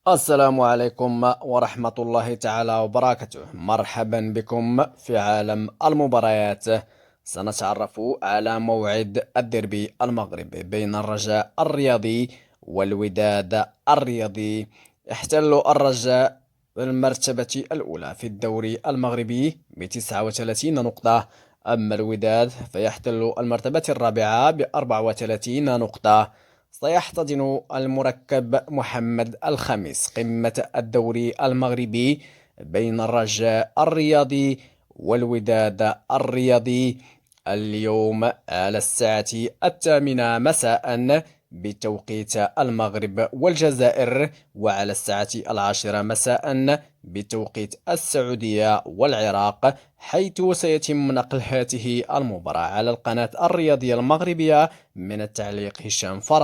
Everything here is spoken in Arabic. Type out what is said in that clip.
السلام عليكم ورحمة الله تعالى وبركاته. مرحبا بكم في عالم المباريات. سنتعرف على موعد الديربي المغربي بين الرجاء الرياضي والوداد الرياضي. يحتل الرجاء المرتبة الأولى في الدوري المغربي ب39 نقطة، أما الوداد فيحتل المرتبة الرابعة ب34 نقطة. سيحتضن المركب محمد الخامس قمة الدوري المغربي بين الرجاء الرياضي والوداد الرياضي اليوم على الساعة 8 مساء بتوقيت المغرب والجزائر، وعلى الساعة 10 مساء بتوقيت السعودية والعراق، حيث سيتم نقل هذه المباراة على القناة الرياضية المغربية. من التعليق هشام فرج.